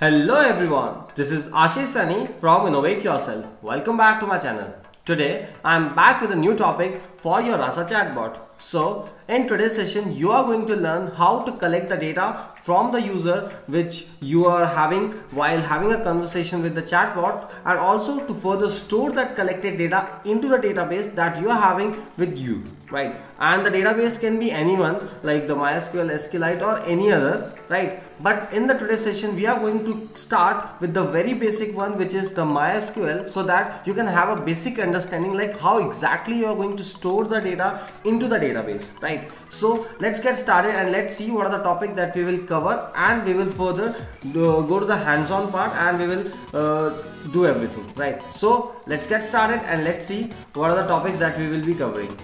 Hello everyone, this is Ashish Sani from Innovate Yourself. Welcome back to my channel. Today I am back with a new topic for your Rasa chatbot. So in today's session you are going to learn how to collect the data from the user which you are having while having a conversation with the chatbot, and also to further store that collected data into the database that you are having with you, right? And the database can be anyone like the MySQL, SQLite or any other, right? But in the today's session we are going to start with the very basic one, which is the MySQL, so that you can have a basic understanding like how exactly you are going to store the data into the database, right? So let's get started and let's see what are the topics that we will cover, and we will further go to the hands-on part and we will do everything, right? So let's get started and let's see what are the topics that we will be covering.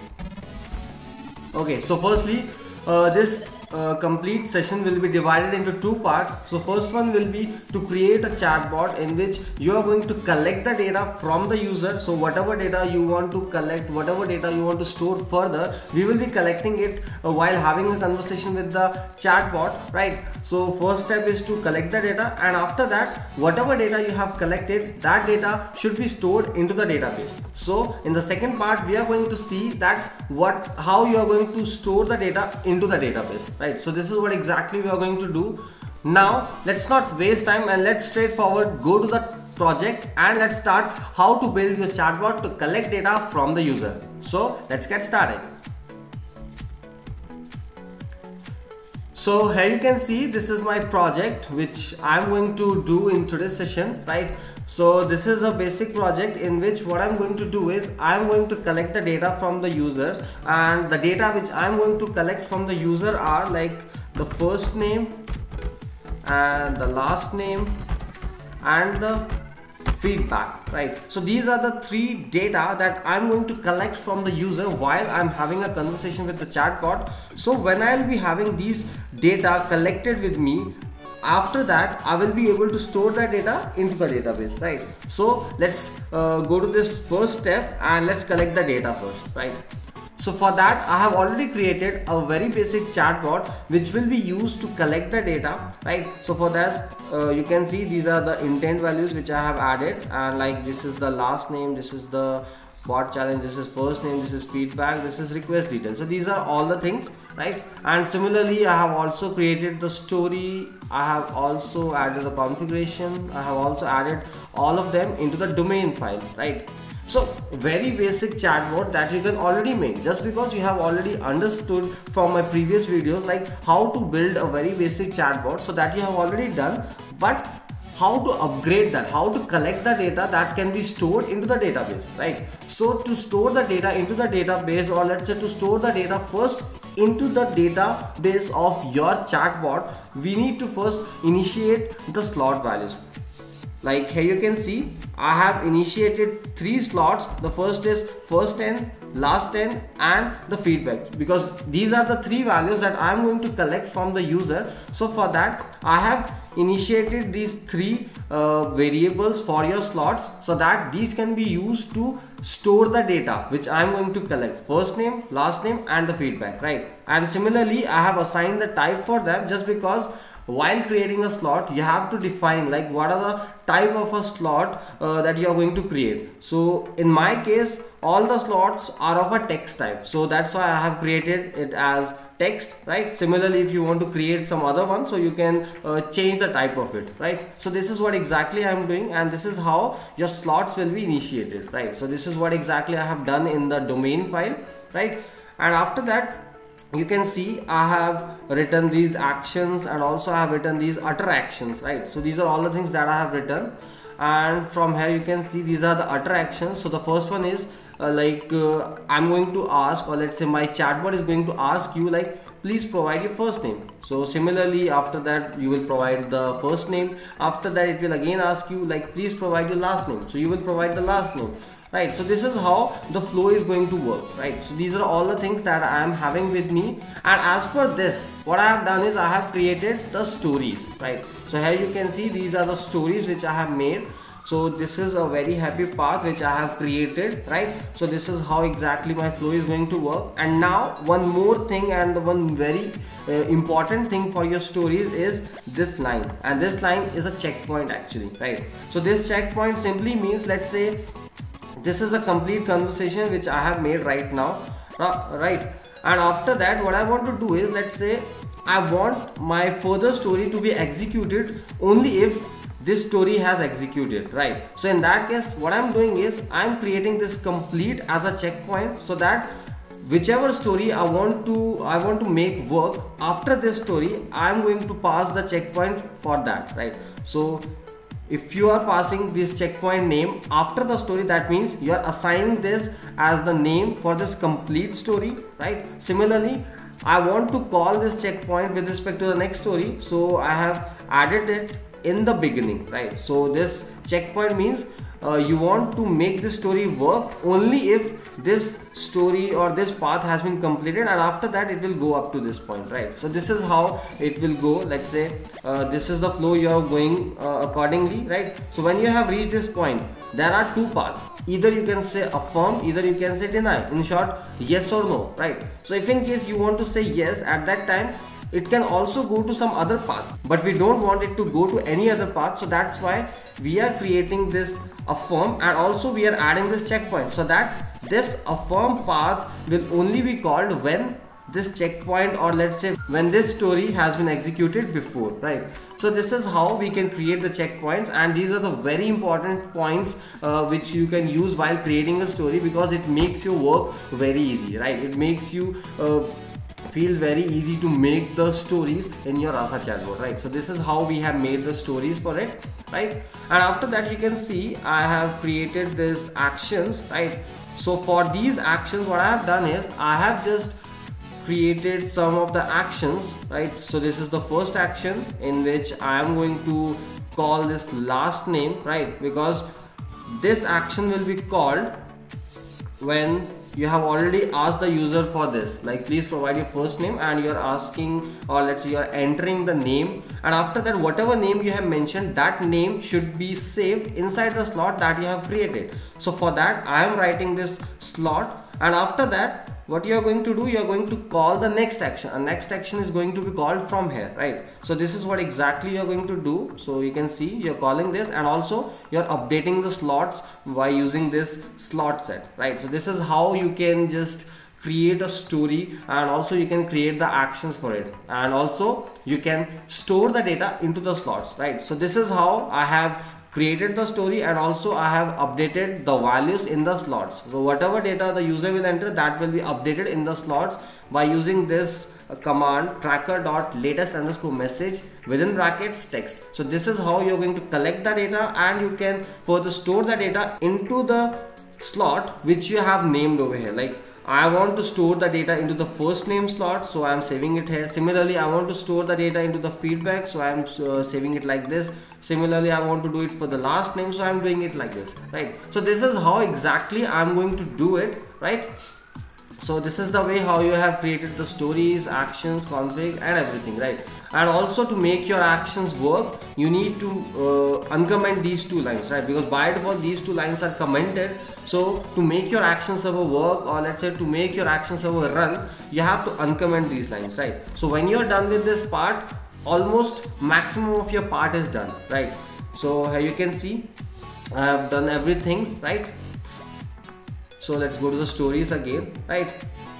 Okay, so firstly this complete session will be divided into two parts. So first one will be to create a chatbot in which you are going to collect the data from the user. So whatever data you want to collect, whatever data you want to store further, we will be collecting it while having a conversation with the chatbot, right? So first step is to collect the data, and after that whatever data you have collected, that data should be stored into the database. So in the second part we are going to see that how you are going to store the data into the database, right? So this is what exactly we are going to do. Now let's not waste time and let's straightforward go to the project and let's start how to build your chatbot to collect data from the user. So let's get started. So here you can see this is my project which I'm going to do in today's session, right? So this is a basic project in which what I'm going to do is I'm going to collect the data from the users, and the data which I'm going to collect from the user are like the first name and the last name and the feedback, right? So these are the three data that I'm going to collect from the user while I'm having a conversation with the chatbot. So when I'll be having these data collected with me, after that I will be able to store that data into the database, right? So let's go to this first step and let's collect the data first, right? So for that I have already created a very basic chatbot which will be used to collect the data, right? So for that you can see these are the intent values which I have added, and like this is the last name, this is the bot challenge, this is first name, this is feedback, this is request details. So these are all the things, right? And similarly I have also created the story, I have also added the configuration, I have also added all of them into the domain file, right? So very basic chatbot that you can already make just because you have already understood from my previous videos like how to build a very basic chatbot, so that you have already done. But how to upgrade that, how to collect the data that can be stored into the database, right? So to store the data into the database, or let's say to store the data first into the database of your chatbot, we need to first initiate the slot values. Like here you can see I have initiated 3 slots. The first is first 10, last 10 and the feedback, because these are the 3 values that I am going to collect from the user. So for that I have initiated these 3 variables for your slots, so that these can be used to store the data which I am going to collect, first name, last name and the feedback, right? And similarly I have assigned the type for them, just because while creating a slot you have to define like what are the type of a slot that you are going to create. So in my case all the slots are of a text type, so that's why I have created it as text, right? Similarly if you want to create some other one, so you can change the type of it, right? So this is what exactly I am doing, and this is how your slots will be initiated, right? So this is what exactly I have done in the domain file, right? And after that you can see I have written these actions, and also I have written these utter actions, right? So these are all the things that I have written, and from here you can see these are the utter actions. So the first one is I'm going to ask, or let's say my chatbot is going to ask you like please provide your first name. So similarly after that you will provide the first name. After that it will again ask you like please provide your last name, so you will provide the last name, right? So this is how the flow is going to work, right? So these are all the things that I am having with me, and as per this what I have done is I have created the stories, right? So here you can see these are the stories which I have made. So this is a very happy path which I have created, right? So this is how exactly my flow is going to work. And now one more thing, and one very important thing for your stories is this line, and this line is a checkpoint actually, right? So this checkpoint simply means, let's say this is a complete conversation which I have made right now, right? And after that, what I want to do is, let's say I want my further story to be executed only if this story has executed, right? So in that case, what I'm doing is I'm creating this complete as a checkpoint, so that whichever story I want to make work after this story, I'm going to pass the checkpoint for that, right? So if you are passing this checkpoint name after the story, that means you are assigning this as the name for this complete story, right? Similarly, I want to call this checkpoint with respect to the next story, so I have added it in the beginning, right? So this checkpoint means you want to make this story work only if this story or this path has been completed, and after that it will go up to this point, right? So this is how it will go. Let's say this is the flow you are going accordingly, right? So when you have reached this point, there are two paths. Either you can say affirm, either you can say deny. In short, yes or no, right? So if in case you want to say yes, at that time it can also go to some other path, but we don't want it to go to any other path. So that's why we are creating this affirm, and also we are adding this checkpoint, so that this affirm path will only be called when this checkpoint, or let's say when this story has been executed before, right? So this is how we can create the checkpoints, and these are the very important points which you can use while creating a story, because it makes your work very easy, right? It makes you feel very easy to make the stories in your Rasa chatbot, right? So this is how we have made the stories for it, right? And after that, you can see I have created this actions, right? So for these actions, what I have done is I have just created some of the actions, right? So this is the first action in which I am going to call this last name, right? Because this action will be called when you have already asked the user for this, like please provide your first name, and you're asking, or let's say you're entering the name, and after that whatever name you have mentioned, that name should be saved inside the slot that you have created. So for that I am writing this slot, and after that what you are going to do, you are going to call the next action, and next action is going to be called from here, right? So this is what exactly you are going to do. So you can see you're calling this, and also you're updating the slots by using this slot set, right? So this is how you can just create a story, and also you can create the actions for it, and also you can store the data into the slots, right? So this is how I have created the story, and also I have updated the values in the slots. So whatever data the user will enter, that will be updated in the slots by using this command tracker.latest_message within brackets text. So this is how you're going to collect the data, and you can further store the data into the slot which you have named over here. Like I want to store the data into the first name slot, so I am saving it here. Similarly, I want to store the data into the feedback, so I am saving it like this. Similarly, I want to do it for the last name, so I am doing it like this, right? So this is how exactly I am going to do it, right? So this is the way how you have created the stories, actions, config, and everything, right? And also to make your actions work, you need to uncomment these two lines, right? Because by default these two lines are commented. So to make your action server work, or let's say to make your action server run, you have to uncomment these lines, right? So when you're done with this part, almost maximum of your part is done, right? So here you can see I have done everything, right? So let's go to the stories again, right?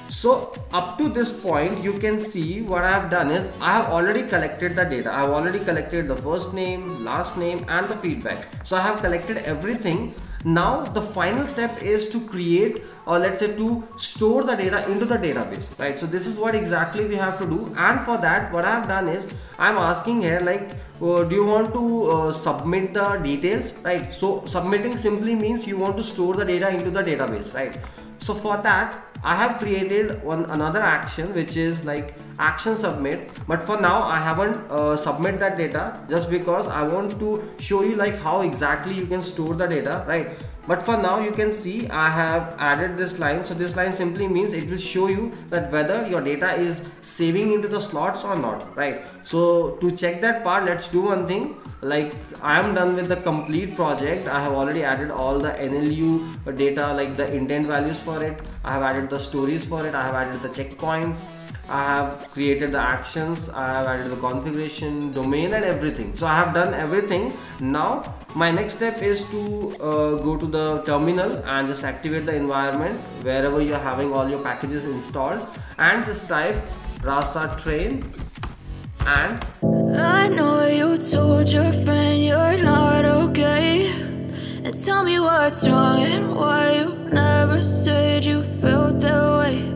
So up to this point, you can see what I have done is I have already collected the data. I have already collected the first name, last name, and the feedback. So I have collected everything. Now the final step is to create, or let's say to store the data into the database, right? So this is what exactly we have to do, and for that what I have done is I'm asking here like do you want to submit the details, right? So submitting simply means you want to store the data into the database, right? So for that I have created another action which is like action submit, but for now I haven't submit that data just because I want to show you like how exactly you can store the data, right? But for now you can see I have added this line. So this line simply means it will show you that whether your data is saving into the slots or not, right? So to check that part, let's do one thing. Like I am done with the complete project. I have already added all the NLU data, like the intent values for it. I have added the stories for it. I have added the checkpoints. I have created the actions, I have added the configuration, domain and everything. So I have done everything. Now my next step is to go to the terminal and just activate the environment wherever you're having all your packages installed, and just type Rasa train. And I know you told your friend you're not okay, and tell me what's wrong and why you never said you felt that way.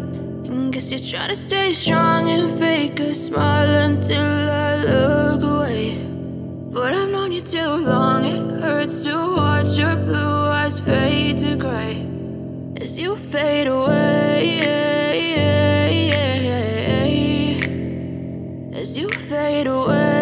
Guess you're trying to stay strong and fake a smile until I look away. But I've known you too long, it hurts to watch your blue eyes fade to gray as you fade away, as you fade away.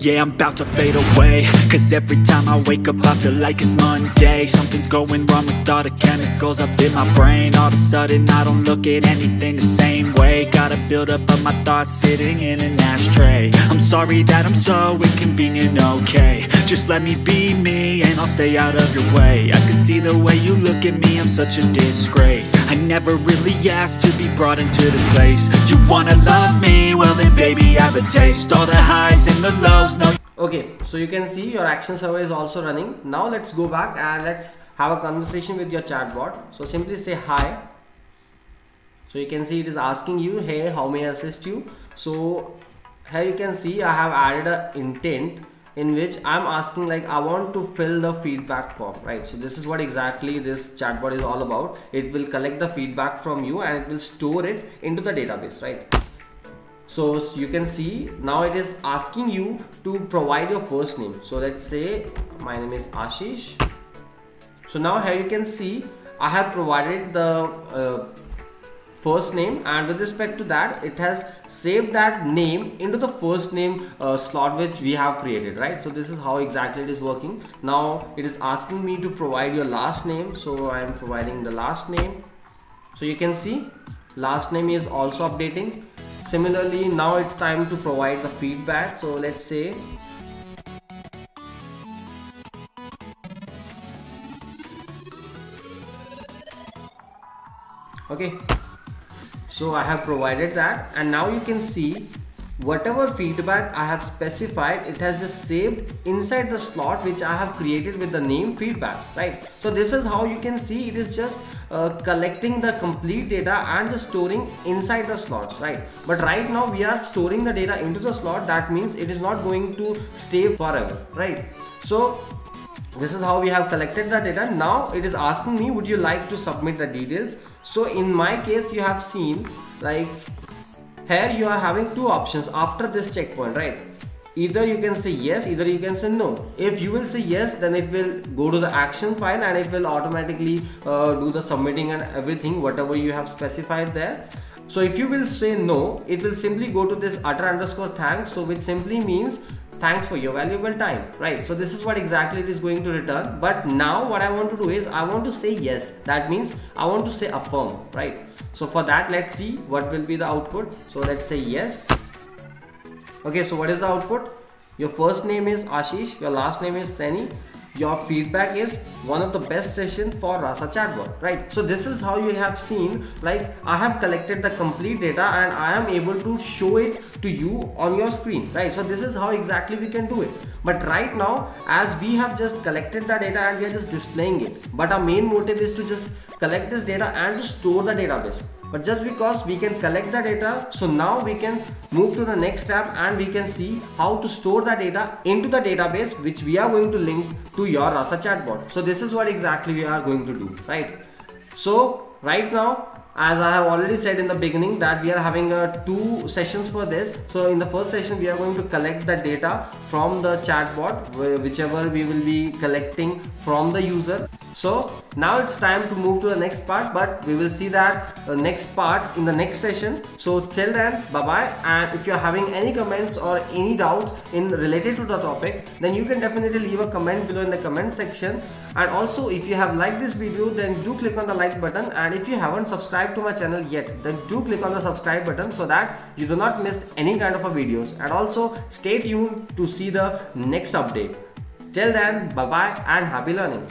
Yeah, I'm about to fade away, cause every time I wake up I feel like it's Monday. Something's going wrong with all the chemicals up in my brain. All of a sudden I don't look at anything the same way. Gotta build up of my thoughts sitting in an ashtray. I'm sorry that I'm so inconvenient, okay. Just let me be me and I'll stay out of your way. I can see the way you look at me, I'm such a disgrace. I never really asked to be brought into this place. You wanna love me? Well then baby have a taste. All the highs and the lows. okay, so you can see your action server is also running. Now let's go back and let's have a conversation with your chatbot. So simply say hi. So you can see it is asking you, hey, how may I assist you? So here you can see I have added an intent in which I'm asking, like, I want to fill the feedback form, right? So this is what exactly this chatbot is all about. It will collect the feedback from you and it will store it into the database, right? So you can see now it is asking you to provide your first name. So let's say my name is Ashish. So now here you can see I have provided the first name, and with respect to that it has saved that name into the first name slot which we have created, right? So this is how exactly it is working. Now it is asking me to provide your last name, so I am providing the last name. So you can see last name is also updating. Similarly, now it's time to provide the feedback. So let's say okay, so I have provided that, and now you can see whatever feedback I have specified, it has just saved inside the slot which I have created with the name feedback, right? So this is how you can see it is just collecting the complete data and just storing inside the slots, right? But right now we are storing the data into the slot. That means it is not going to stay forever, right? So this is how we have collected the data. Now it is asking me, would you like to submit the details? So in my case, you have seen, like, here you are having two options after this checkpoint, right? Either you can say yes, either you can say no. If you will say yes, then it will go to the action file and it will automatically do the submitting and everything, whatever you have specified there. So if you will say no, it will simply go to this utter_thanks, so which simply means thanks for your valuable time, right? So this is what exactly it is going to return. But now what I want to do is I want to say yes. That means I want to say affirm, right? So for that, let's see what will be the output. So let's say yes. Okay, so what is the output? Your first name is Ashish, your last name is Seni. Your feedback is one of the best sessions for Rasa chatbot, right? So this is how you have seen, like, I have collected the complete data and I am able to show it to you on your screen, right? So this is how exactly we can do it. But right now, as we have just collected the data and we are just displaying it, but our main motive is to just collect this data and to store the database. But just because we can collect the data, so now we can move to the next tab and we can see how to store the data into the database, which we are going to link to your Rasa chatbot. So this is what exactly we are going to do, right? So right now as I have already said in the beginning that we are having 2 sessions for this. So in the first session we are going to collect the data from the chatbot, whichever we will be collecting from the user. So now it's time to move to the next part, but we will see that next part in the next session. So till then, bye bye. And if you're having any comments or any doubts in related to the topic, then you can definitely leave a comment below in the comment section. And also, if you have liked this video, then do click on the like button, and if you haven't subscribed to my channel yet, then do click on the subscribe button so that you do not miss any kind of a videos. And also stay tuned to see the next update. Till then, bye bye and happy learning.